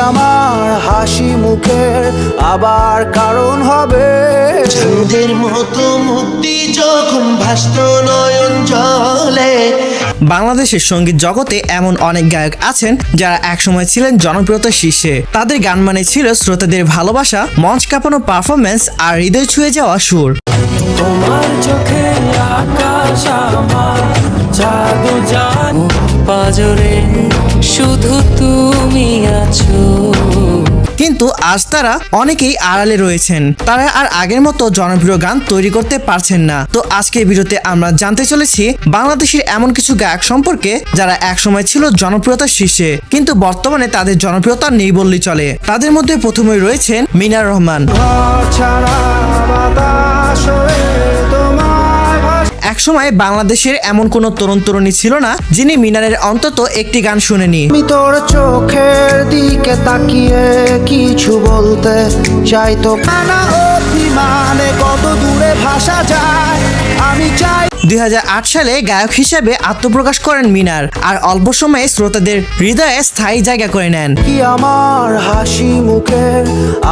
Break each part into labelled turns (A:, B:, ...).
A: আমার হাসি মুখের আবার কারণ হবে।
B: চাঁদের মতো মুক্তি যখন ভাসত নয়ন জলে।
C: বাংলাদেশের সঙ্গীত জগতে এমন অনেক গায়ক আছেন যারা একসময় ছিলেন জনপ্রিয়তার শীর্ষে। তাদের গান মানে ছিল শ্রোতাদের ভালোবাসা, মঞ্চ কাঁপানো পারফরমেন্স আর হৃদয় ছুঁয়ে যাওয়া সুর।
D: তোমার চোখে আকাশ আমার জাদু জানো পাজরে শুধু তুমি আছো।
C: কিন্তু আজ তারা অনেকেই আড়ালে রয়েছেন, তারা আর আগের মতো জনপ্রিয় গান তৈরি করতে পারছেন না। তো আজকের ভিডিওতে আমরা জানতে চলেছি বাংলাদেশের এমন কিছু গায়ক সম্পর্কে যারা একসময় ছিল জনপ্রিয়তার শীর্ষে কিন্তু বর্তমানে তাদের জনপ্রিয়তা নেই বললেই চলে। তাদের মধ্যে প্রথমেই রয়েছেন মিনার রহমান। একসময় বাংলাদেশের এমন কোন তরুণ তরুণী ছিল না যিনি মিনারের অন্তত একটি গান শুনেনি।
A: আমি তোর চোখের দিকে তাকিয়ে কিছু বলতে চাই, তো অভিমানে কত দূরে ভাষা যায় আমি চাই।
C: 2008 সালে গায়ক হিসেবে আত্মপ্রকাশ করেন মিনার, আর অল্প সময়ে শ্রোতাদের হৃদয়ে স্থায়ী জায়গা করে নেন।
A: কি আমার হাসি মুখের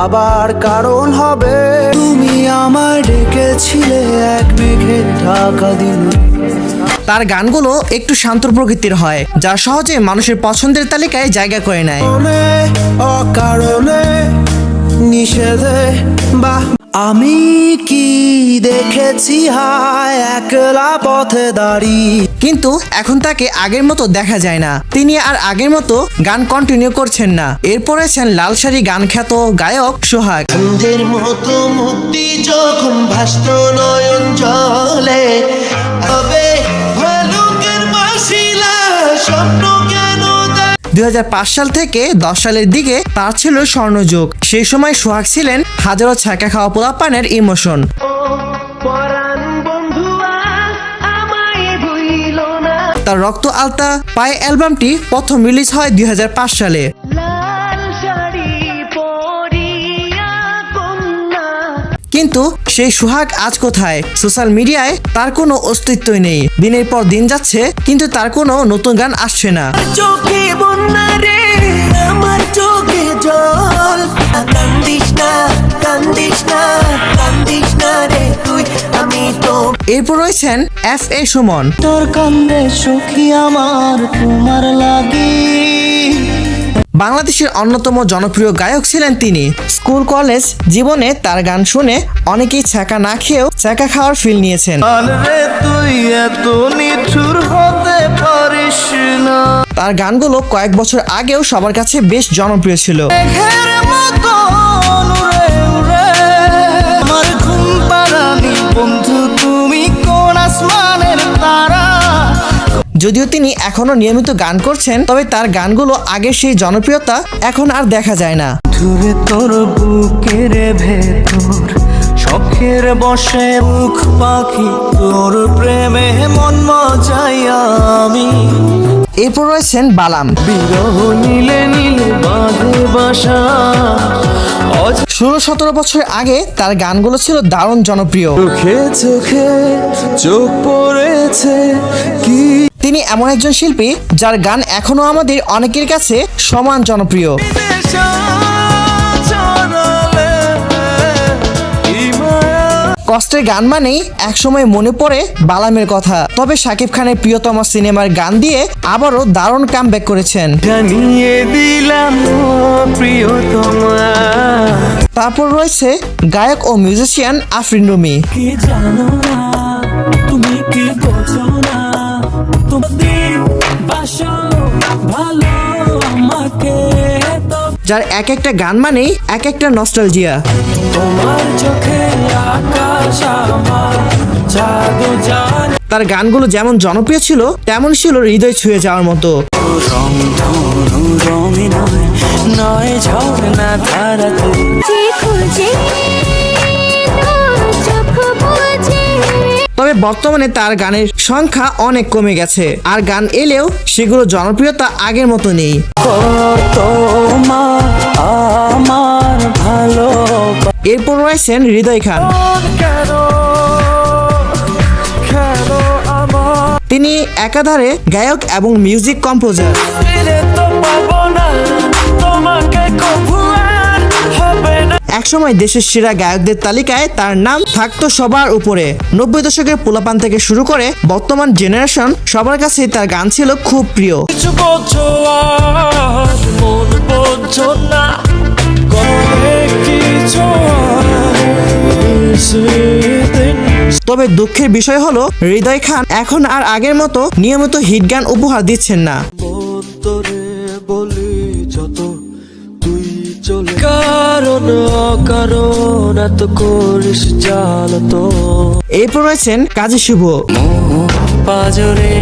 A: আবার কারণ হবে। তুমি আমার ডেকেছিলে এক মেঘে ঢাকা দিন।
C: তার গানগুলো একটু শান্ত প্রকৃতির হয়, যা সহজে মানুষের পছন্দের তালিকায় জায়গা করে নেয়।
A: অকারণে নিষেধে বা আমি কি দেখেছি হায় একলা পথে দাঁড়িয়ে।
C: কিন্তু এখন তাকে আগের মতো দেখা যায় না, তিনি আর আগের মতো গান কন্টিনিউ করছেন না। এরপর আছেন লালসারি গান খ্যাত গায়ক সোহাগ।
B: চাঁদের মতো মুক্তি যখন ভাসত নয়ন জলে। তবে ভালুকের বাসিলা স্বপ্ন কেন
C: 2005 সাল থেকে 10 সালের দিকে তার ছিল স্বর্ণযুগ। সেই সময় সোহাগ ছিলেন হাজারো ছ্যাঁকা খাওয়া পোলাপানের ইমোশন। তার রক্ত আলতা পায়ে অ্যালবামটি প্রথম রিলিজ হয় 2005 সালে। কিন্তু সেই সোহাগ আজ কোথায়? সোশ্যাল মিডিয়ায় তার কোনো অস্তিত্বই নেই। দিনের পর দিন যাচ্ছে কিন্তু তার কোনো নতুন গান আসছে না।
B: চোখে বন্যা রে আমার চোখে জল। কান্দিস না কান্দিস না কান্দিস না রে তুই, আমি তো।
C: এরপর রয়েছেন FA সুমন।
A: তোর কান্দে সুখী আমার তোমার লাগি।
C: বাংলাদেশের অন্যতম জনপ্রিয় গায়ক ছিলেন তিনি। স্কুল কলেজ জীবনে তার গান শুনে অনেকেই ছ্যাঁকা না খেয়েও ছ্যাঁকা খাওয়ার ফিল নিয়েছেন।
A: তুই এত নিঠুর হতে পারিস না।
C: তার গানগুলো কয়েক বছর আগেও সবার কাছে বেশ জনপ্রিয় ছিল।
A: আমার ঘুম পাড়ানি বন্ধু তুমি কোন আসমানের তারা।
C: যদিও তিনি এখনো নিয়মিত গান করছেন, তবে তার গানগুলো আগের সেই জনপ্রিয়তা এখন আর দেখা যায় না।
A: দূরে তোর বুকের ভেতর শখের বসে মুখ পাখি তোর প্রেমে মন মজাই আমি।
C: এরপর রয়েছেন বালাম।
A: বিরহ নীলে নীলে বাঁধে বাসা।
C: 16-17 বছর আগে তার গানগুলো ছিল দারুণ জনপ্রিয়।
A: চোখে চোখে চোখ পড়েছে কি।
C: তিনি এমন একজন শিল্পী যার গান এখনো আমাদের অনেকের কাছে সমান জনপ্রিয়। কষ্টের গান মানেই একসময় মনে পড়ে বালামের কথা। তবে শাকিব খানের প্রিয়তমা সিনেমার গান দিয়ে আবারও দারুণ কামব্যাক করেছেন।
A: জানিয়ে দিলাম প্রিয়তমা।
C: তারপর রয়েছে গায়ক ও মিউজিশিয়ান আফরিন রুমি।
D: কি জানো না তুমি কি বোঝো না, তোমাদের বাসো ভালো আমাকে তো।
C: যার এক একটা গান মানেই এক একটা নস্টালজিয়া।
D: তোমার চোখে আকাশ আমার জাদু জানো।
C: তার গানগুলো যেমন জনপ্রিয় ছিল তেমন ছিল হৃদয় ছুঁয়ে যাওয়ার মতো।
D: রং ধনু রঙে নয় নয় ঝর্ণা ধারা
C: তবে বর্তমানে তার গানের সংখ্যা অনেক কমে গেছে, আর গান এলেও সেগুলো জনপ্রিয়তা আগের মতো নেই।
D: আমার ভালো।
C: এরপর রয়েছেন হৃদয় খান। তিনি একাধারে গায়ক এবং মিউজিক কম্পোজার।
D: তো পাবো না তোমাকে কভু আর হবে না।
C: একসময় দেশের সেরা গায়কদের তালিকায় তার নাম থাকতো সবার উপরে। 90 দশকের পোলাপান থেকে শুরু করে বর্তমান জেনারেশন সবার কাছে তার গান ছিল খুব প্রিয়।
D: কিছু বোঝো আর মন বোঝো না, করে কিছু আর সেদিন।
C: তবে দুঃখের বিষয় হলো হৃদয় খান এখন আর আগের মতো নিয়মিত হিট গান উপহার দিচ্ছেন না।
D: তোরে বলি যত তুই চলে কারণ অকারণ এত করিস জ্বালাতো।
C: এরপর রয়েছেন কাজী শুভ।
D: পাজরে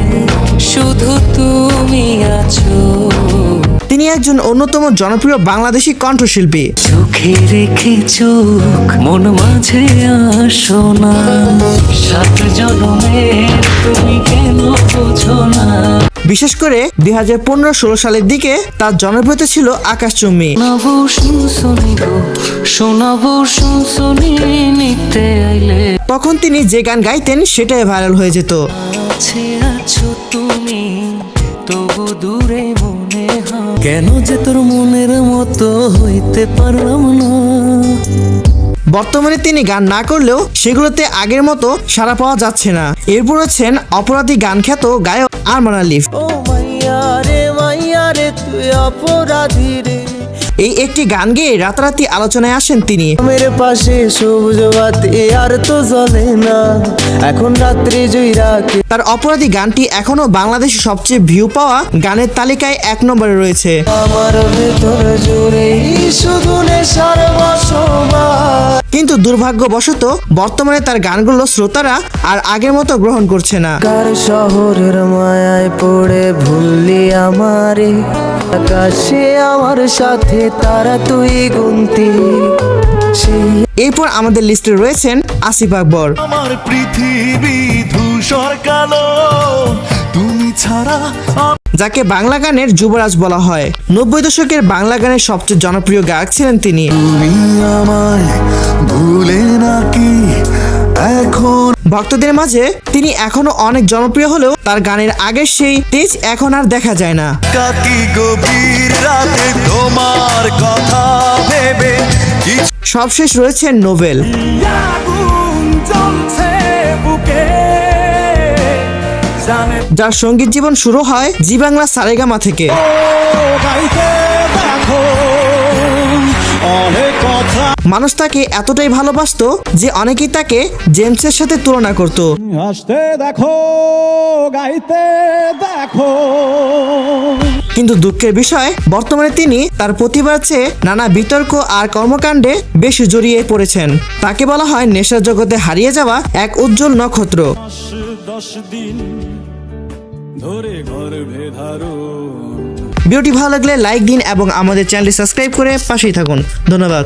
D: শুধু তুমি আছো,
C: তিনি একজন অন্যতম জনপ্রিয় বাংলাদেশি কণ্ঠশিল্পী।
D: চোখে রেখে চোখ মন মাঝে আসো না, সাত জন্মের তুমি কেন বোঝো না।
C: বিশেষ করে 2015-16 সালের দিকে তার জনপ্রিয়তা ছিল আকাশচুম্বী।
D: শোনাবো শুনশুনি গো, শোনাবো শুনশুনি নিতে আইলে।
C: তখন তিনি যে গান গাইতেন সেটাই ভাইরাল হয়ে যেত।
D: কাছে আছো তুমি তবু দূরে মনে হয়, কেন যে তোর মনের মতো হইতে পারলাম না।
C: বর্তমানে তিনি গান না করলেও সেগুলোতে আগের মতো সাড়া পাওয়া যাচ্ছে না। এরপর আছেন অপরাধী গান খ্যাত গায়ক আরমান আলিফ।
B: ও মাইয়া রে তুই অপরাধী রে,
C: এই একটি গান গেয়ে রাতারাতি আলোচনায় আসেন তিনি।
B: মেরে পাশে সবুজ বাতি আর তো জ্বলে না, এখন রাত্রি জুইরা কে
C: তার অপরাধী গানটি এখনো বাংলাদেশের সবচেয়ে ভিউ পাওয়া গানের তালিকায় 1 নম্বরে রয়েছে।
B: আমার ভেতর জুড়ে শুধু নেশার বসবাস।
C: কিন্তু দুর্ভাগ্যবশত বর্তমানে তার গানগুলো শ্রোতারা আর আগের মতো গ্রহণ করছে না।
B: কার শহরের মায়ায় পড়ে ভুললি আমারে, আকাশে আমার সাথে তারা তুই গুনতি সেই।
C: এরপর আমাদের লিস্টে রয়েছেন আসিফ আকবর।
E: আমার পৃথিবী ধূসর কালো, তুমি ছাড়া
C: যাকে বাংলা গানের যুবরাজ বলা হয়। 90 দশকের বাংলা গানের সবচেয়ে জনপ্রিয় গায়ক ছিলেন তিনি।
E: তুমি আমায় ভুলে নাকি এখন।
C: ভক্তদের মাঝে তিনি এখনো অনেক জনপ্রিয় হলেও তার গানের আগের সেই তেজ এখন আর দেখা যায় না।
E: কাকি গভীর রাতে তোমার কথা ভেবে
C: সবশেষ রয়েছে নোবেল।
E: আগুন জ্বলছে বুকে, জানে
C: যার সঙ্গীত জীবন শুরু হয় জি বাংলা সারেগামা থেকে।
E: গাইতে দেখো অনেক কথা,
C: মানুষ তাকে এতটাই ভালোবাসতো যে অনেকেই তাকে জেমসের সাথে তুলনা করত।
E: হাসতে দেখো গাইতে দেখো।
C: কিন্তু দুঃখের বিষয় বর্তমানে তিনি তার প্রতিভার চেয়ে নানা বিতর্ক আর কর্মকাণ্ডে বেশি জড়িয়ে পড়েছেন। তাকে বলা হয় নেশার জগতে হারিয়ে যাওয়া এক উজ্জ্বল নক্ষত্র।
E: 10 দিন ধরে ঘর ভেধারো।
C: ভিডিওটি ভালো লাগলে লাইক দিন এবং আমাদের চ্যানেলটি সাবস্ক্রাইব করে পাশেই থাকুন। ধন্যবাদ।